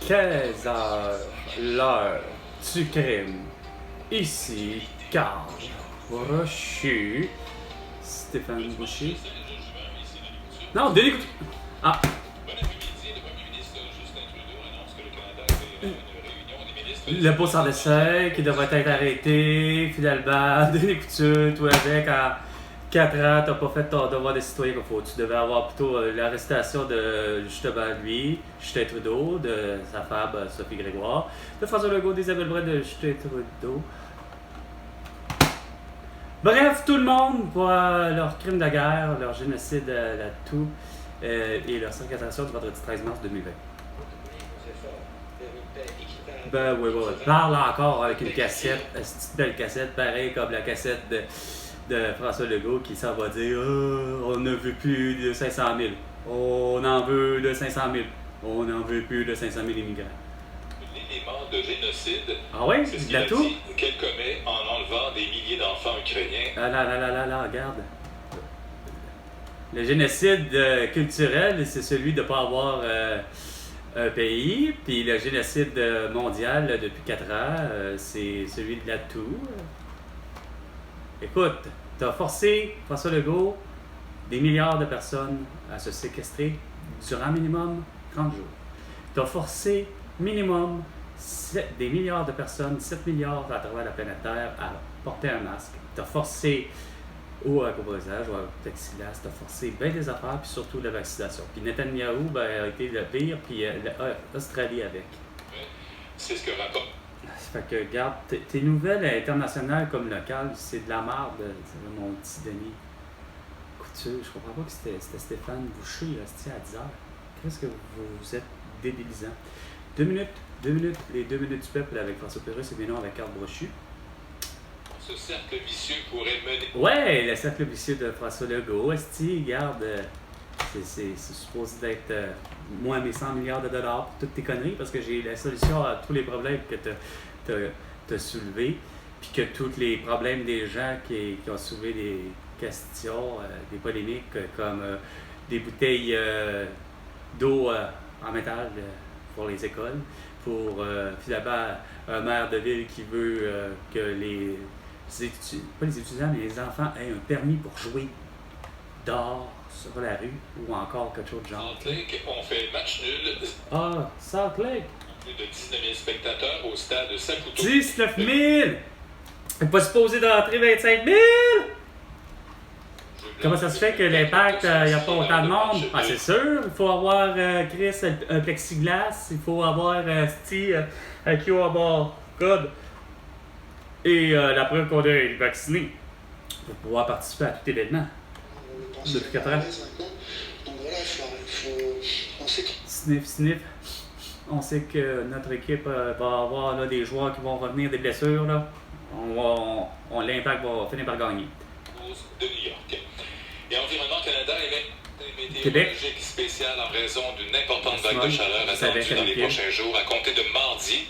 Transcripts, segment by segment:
15h, l'heure du crime. Ici, Carl Brochu. Stéphane Boucher. Non, Denis Couture. Ah. Le beau sans dessin qui devrait être arrêté, finalement, Denis Couture, toi avec, à 4 ans, t'as pas fait ton devoir de citoyen qu'il faut. Tu devais avoir plutôt l'arrestation de, justement, lui, Justin Trudeau, de sa femme, Sophie Grégoire, de François Legault, d'Isabelle Brun, de Justin Trudeau. Bref, tout le monde voit leur crime de guerre, leur génocide à tout, et leur séquestration du vendredi 13 mars 2020. Ben oui, oui. Parle encore avec une cassette, une petite belle cassette, pareil comme la cassette de François Legault qui s'en va dire on ne veut plus de 500 000. On en veut de 500 000. On n'en veut plus de 500 000 immigrants. L'élément de génocide, ah oui? c'est ce qu'il a tout? Qu'elle commet en enlevant des milliers d'enfants ukrainiens. Ah là, regarde. Le génocide culturel, c'est celui de ne pas avoir un pays, puis le génocide mondial depuis 4 ans, c'est celui de l'atout. Écoute, t'as forcé François Legault des milliards de personnes à se séquestrer durant minimum 30 jours. T'as forcé minimum des milliards de personnes, 7 milliards à travers la planète Terre, à porter un masque. T'as forcé au couvre-visage ou au plexiglas, t'as forcé bien des affaires, puis surtout la vaccination. Puis Netanyahou a été le pire, puis l'Australie avec. C'est ce que rapporte. Fait que, regarde, tes nouvelles internationales comme locales, c'est de la merde, mon petit Denis Couture. Je comprends pas que c'était Stéphane Boucher, là, c'était à 10h. Qu'est-ce que vous êtes débilisant? 2 minutes, les 2 minutes du peuple avec François Pérusse et bien non avec Carl Brochu. Ce cercle vicieux pourrait mener. Ouais, le cercle vicieux de François Legault. Esti, regarde, c'est supposé d'être moins mes 100 milliards de dollars pour toutes tes conneries parce que j'ai la solution à tous les problèmes que t'as soulevés. Puis que tous les problèmes des gens qui ont soulevé des questions, des polémiques comme des bouteilles d'eau en métal pour les écoles, pour finalement un maire de ville qui veut que pas les étudiants, mais les enfants aient un permis pour jouer dehors, sur la rue, ou encore quelque chose de genre. Salt Lake, on fait match nul. Ah, Salt Lake! Plus de 19 000 spectateurs au stade Saputo. 19 000! Elle n'est pas supposée d'entrer 25 000! Comment ça se fait que l'Impact, il n'y a pas autant de monde? Ah, c'est sûr, il faut avoir, Chris, un plexiglas, il faut avoir, un QR code. Et la preuve qu'on est vacciné pour pouvoir participer à tout événement. Depuis 4 ans. Donc voilà, on sait que... Sniff. On sait que notre équipe va avoir là, des joueurs qui vont revenir des blessures. Là. L'Impact va finir par gagner. De New York. Et Environnement Canada émet météorologique spécial en raison d'une importante vague de chaleur attendue dans les prochains jours. À compter de mardi,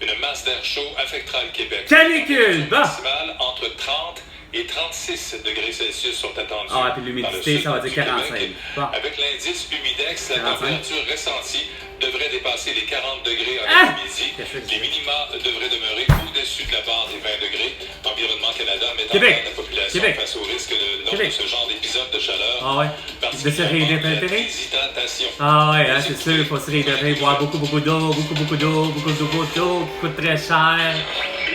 une masse d'air chaud affectera le Québec. Canicule! Bah! Maximale entre 30 et 36 degrés Celsius sont attendus. Ah, puis l'humidité, ça va dire 45. Bon. Avec l'indice Humidex, la température ressentie devrait dépasser les 40 degrés en après-midi. Les minima devraient demeurer au-dessus de la barre des 20 degrés. Environnement Canada met en garde la population face au risque lors de ce genre d'épisode de chaleur. Ah ouais. De se réhydrater. Ah ouais, hein, c'est sûr, il faut se réhydrater, boire beaucoup d'eau, beaucoup d'eau qui coûte très cher.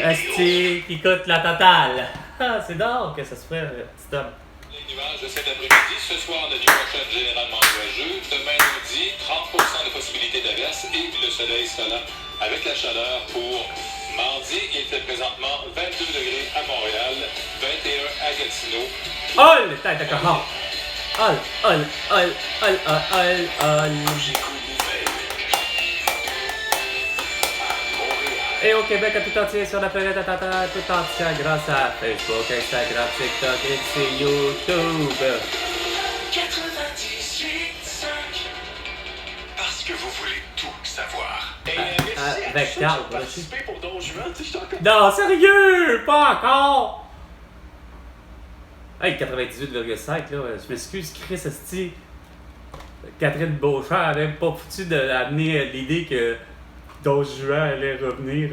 Esti, qui coûte la totale. Ah, c'est d'or que ça se fait, petit homme. Les nuages de cet après-midi. Ce soir, la nuit prochaine, généralement nuageux. Demain, lundi, 30% de possibilité d'averse et le soleil sera là avec la chaleur pour mardi. Il fait présentement 22 degrés à Montréal, 21 à Gatineau. Oh, le tête de cochon! Et au Québec, à tout entier, sur la planète, tout entière, grâce à Facebook, Instagram, TikTok et YouTube. 98.5 parce que vous voulez tout savoir. Avec Carl, non, sérieux, pas encore! Hey, 98,5, là, je m'excuse, Chris Esti. Catherine Beauchamp avait même pas foutu d'amener l'idée que 12 juin allait revenir.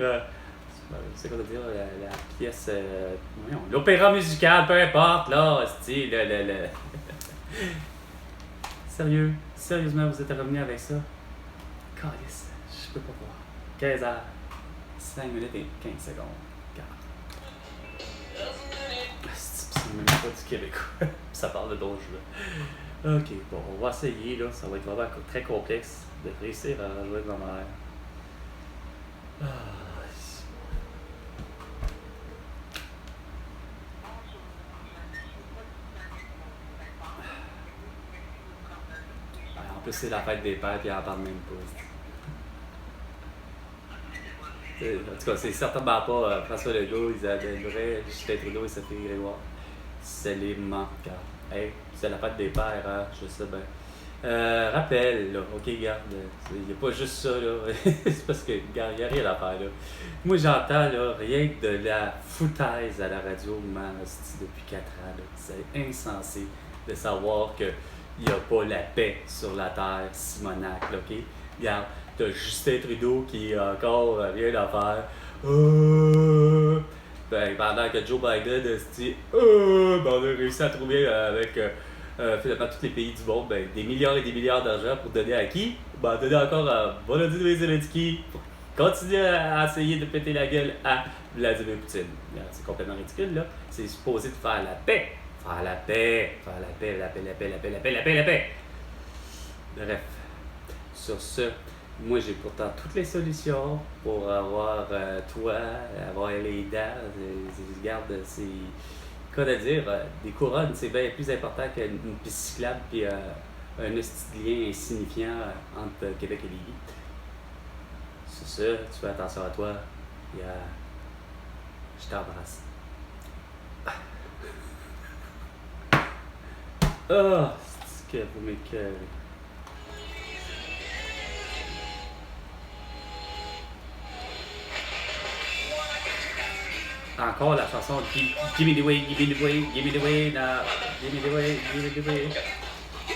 C'est quoi de dire, la pièce. Voyons, l'opéra musical, peu importe, là, hostie, le. Sérieux, sérieusement, vous êtes revenu avec ça? Calice, je peux pas voir. 15 heures, 5 minutes et 15 secondes. C'est même pas du québécois. Ça parle de 12 juin. Ok, bon, on va essayer, là. Ça va être vraiment très complexe de réussir à jouer de ma mère. En plus, c'est la fête des pères, puis elle en parle même pas. En tout cas, c'est certainement pas François Legault, Isabelle Bray, Justin Trudeau et Sophie Grégoire. C'est les manquants. Hey, c'est la fête des pères, hein, je sais bien. Rappel, là, ok, garde, il n'y a pas juste ça, là. C'est parce que, regarde, il n'y a rien à faire, là. Moi, j'entends, là, rien que de la foutaise à la radio, man, depuis 4 ans, là. C'est insensé de savoir qu'il n'y a pas la paix sur la terre, Simonac, là, ok? Regarde, t'as Justin Trudeau qui a encore rien à faire. Ben, pendant que Joe Biden se dit ben, on a réussi à trouver avec finalement tous les pays du monde des milliards et des milliards d'argent pour donner à qui? Ben, donner encore à Volodymyr Zelensky pour continuer à essayer de péter la gueule à Vladimir Poutine. C'est complètement ridicule, là. C'est supposé de faire la paix. Faire la paix. Faire la paix, la paix, la paix, la paix, la paix, la paix, la paix. Bref, sur ce, moi j'ai pourtant toutes les solutions pour avoir toi, avoir les dents. Regarde, c'est quoi de dire, des couronnes, c'est bien plus important qu'une piste cyclable et un petit lien insignifiant entre Québec et Lévis. C'est ça, tu fais attention à toi. Je t'embrasse. Oh, c'est que vous m'écoeurez. Encore la chanson Give me the way, give me the way, give me the way, now, give me the way, give me the way.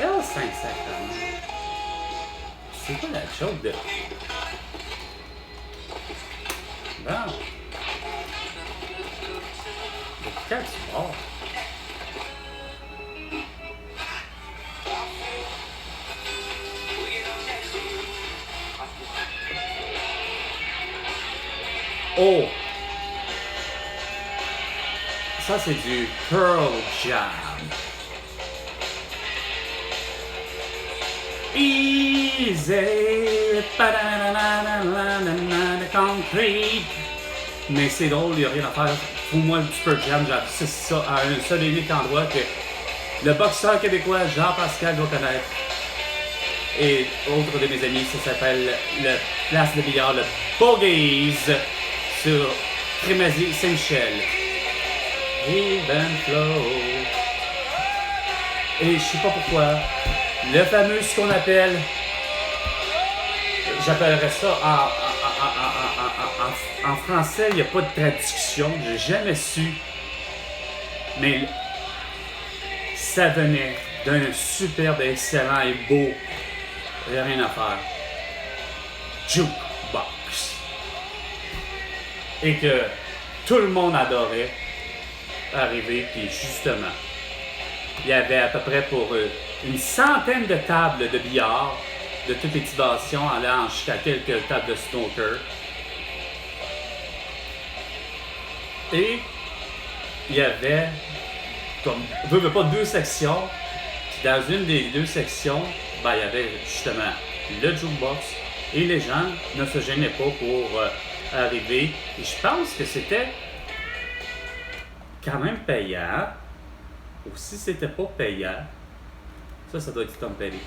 Oh, 5 sacrements. C'est quoi la joke de. Bon. Mais quand tu mords? Oh! Ça, c'est du Pearl Jam. Easy, concrete. Mais c'est drôle, il n'y a rien à faire. Pour moi, du Pearl Jam, c'est ça à un seul et unique endroit que le boxeur québécois Jean-Pascal doit connaître. Et autre de mes amis, ça s'appelle le place de billard, le Bogies, sur Crémazie Saint-Michel. Even flow. Et je sais pas pourquoi, le fameux, ce qu'on appelle, j'appellerais ça en français, il n'y a pas de traduction, j'ai jamais su, mais ça venait d'un superbe, excellent et beau, il n'y a rien à faire, jukebox. Et que tout le monde adorait arriver, puis justement, il y avait à peu près pour une centaine de tables de billard, de toutes les dimensions, allant jusqu'à quelques tables de snooker. Et il y avait, comme, veux pas, 2 sections. Puis dans une des 2 sections, ben, il y avait justement le jukebox. Et les gens ne se gênaient pas pour arriver. Et je pense que c'était quand même payant. Ou si c'était pas payant, ça doit être Tom Petty.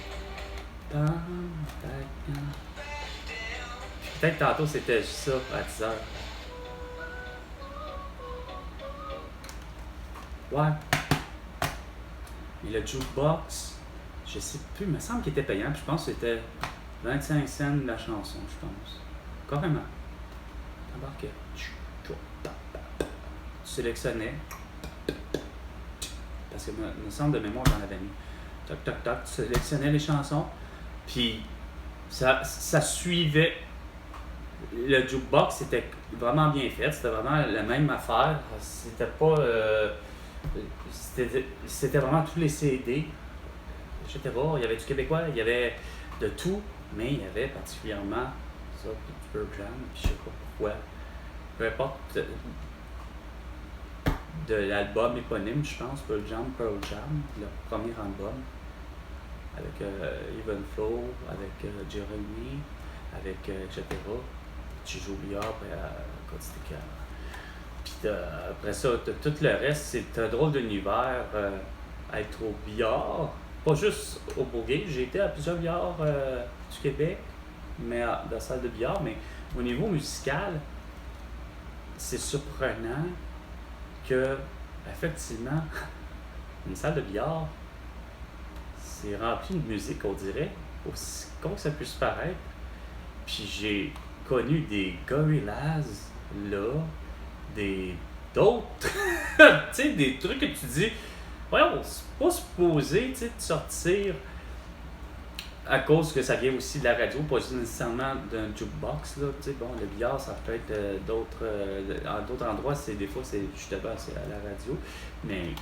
Peut-être tantôt c'était juste ça à 10h. Ouais. Mais le jukebox, je sais plus, il me semble qu'il était payant, puis je pense que c'était 25 cents la chanson, je pense. Carrément. Embarqué. Tu sélectionnais. Parce que me semble de mémoire j'en avais mis. Toc toc toc, tu sélectionnais les chansons, puis ça suivait le jukebox c'était vraiment bien fait, c'était vraiment la même affaire. C'était pas. C'était vraiment tous les CD, etc. Il y avait du québécois, il y avait de tout, mais il y avait particulièrement ça, puis du Pearl Jam, puis je sais pas pourquoi. Peu importe de l'album éponyme, je pense, Pearl Jam, leur premier album, avec Even Flow, avec Jeremy, avec etc. Tu joues au billard, puis c'était calme. Puis après ça, tout le reste, c'est un drôle d'univers. Être au billard, pas juste au Bourget, j'ai été à plusieurs billards du Québec, mais dans la salle de billard, mais au niveau musical, c'est surprenant que, effectivement, une salle de billard, c'est rempli de musique, on dirait, aussi con que ça puisse paraître. Puis j'ai connu des Gorillaz, là, d'autres, tu sais, des trucs que tu dis, voyons, c'est pas supposé, tu sais, de sortir à cause que ça vient aussi de la radio, pas juste nécessairement d'un jukebox, là, tu sais, bon, le billard, ça peut être d'autres endroits, des fois, c'est justement, c'est à la radio, mais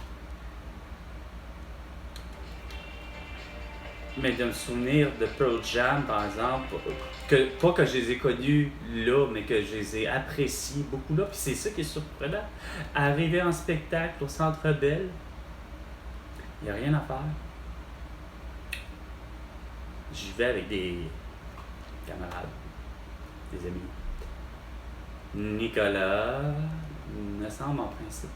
de me souvenir de Pearl Jam, par exemple, pas que je les ai connus là, mais que je les ai appréciés beaucoup là, puis c'est ça qui est surprenant. Arriver en spectacle au Centre Bell, il n'y a rien à faire. J'y vais avec des camarades, des amis. Nicolas, il me semble en principe.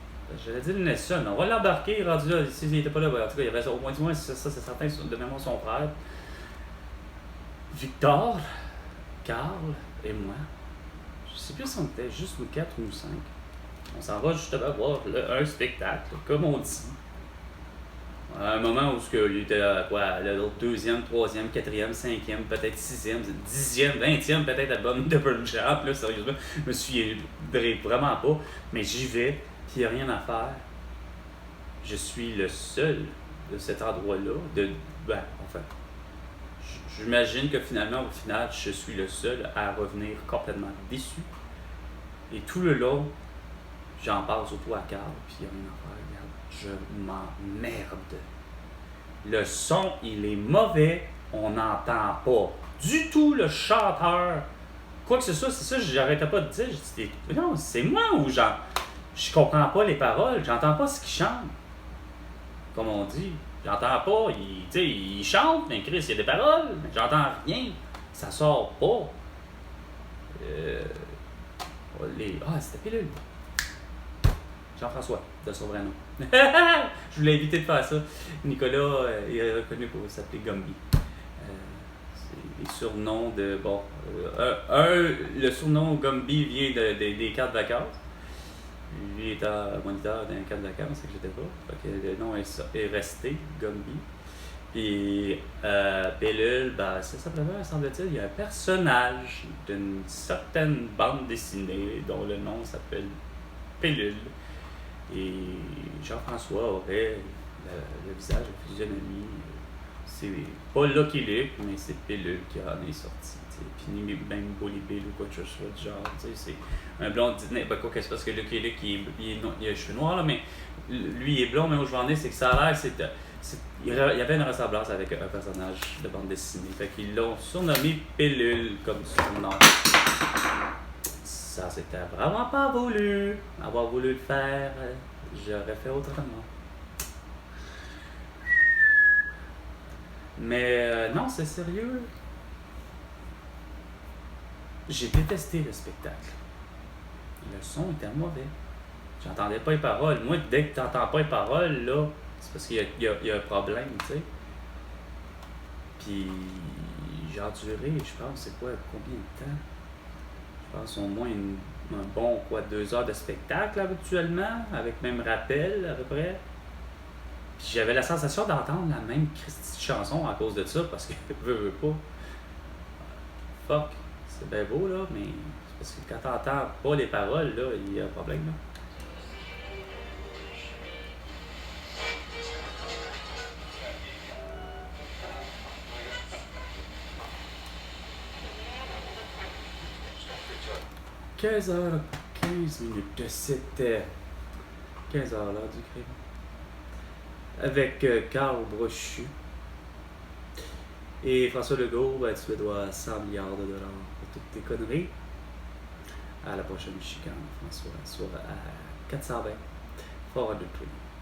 J'allais dire Nelson, on va l'embarquer, rendu là, s'il n'était pas là, en tout cas, il y avait au moins du moins, ça c'est certain, de mémoire son frère. Victor, Carl et moi. Je sais plus si on était juste nous 4 ou nous 5. On s'en va justement voir un spectacle, comme on dit. À un moment où il était le deuxième, troisième, quatrième, cinquième, peut-être sixième, 10e, 20e, peut-être album de Pearl Jam, là, sérieusement, je me souviendrai vraiment pas, mais j'y vais, puis il n'y a rien à faire. Je suis le seul de cet endroit-là, j'imagine que finalement, au final, je suis le seul à revenir complètement déçu. Et tout le long, j'en parle surtout à Carl, puis il n'y a rien à faire. Je m'emmerde. Le son, il est mauvais. On n'entend pas du tout le chanteur. Quoi que ce soit, c'est ça, j'arrêtais pas de dire. Je dis, non, c'est moi ou je comprends pas les paroles, j'entends pas ce qu'il chante. Comme on dit, j'entends pas, il chante, mais Chris, il y a des paroles, mais j'entends rien. Ça sort pas. C'était Pilule. Jean-François, de son vrai nom. Je voulais éviter de faire ça. Nicolas est reconnu pour s'appeler Gumby. C'est les surnoms de... Bon, le surnom Gumby vient des cartes de vacances. Lui était moniteur d'un camp de vacances, c'est que j'étais pas. Fait que le nom est resté, Gumby. Puis Pilule, c'est simplement, semble-t-il, il y a un personnage d'une certaine bande dessinée dont le nom s'appelle Pilule. Et Jean-François aurait le visage, la physionomie. C'est pas Lucky Luke, mais c'est Pilule qui en est sorti. Puis ni même Bully Bill ou quoi que ce soit du genre. C'est un blond, pas quoi que c'est parce que Lucky Luke, il a les cheveux noirs, là, mais lui il est blond, mais où je vais en venir, c'est que ça a l'air, il y avait une ressemblance avec un personnage de bande dessinée. Fait qu'ils l'ont surnommé Pilule comme surnom. Ça, c'était vraiment pas voulu. Avoir voulu le faire, j'aurais fait autrement. Mais non, c'est sérieux. J'ai détesté le spectacle. Le son était mauvais. J'entendais pas les paroles. Moi, dès que t'entends pas les paroles, là, c'est parce qu'il y a un problème, tu sais. Puis, j'ai enduré, je pense, c'est quoi, combien de temps? Je pense au moins un bon 2 heures de spectacle habituellement, avec même rappel à peu près. Puis j'avais la sensation d'entendre la même Christie de chanson à cause de ça, parce que veux pas. Fuck, c'est bien beau là, mais c'est parce que quand t'entends pas les paroles, là, il y a un problème là. 15h15. C'était 15h l'heure du crime. Avec Carl Brochu. Et François Legault, ben, tu me dois 100 milliards de dollars pour toutes tes conneries. À la prochaine chicane, François, sur 420. 420.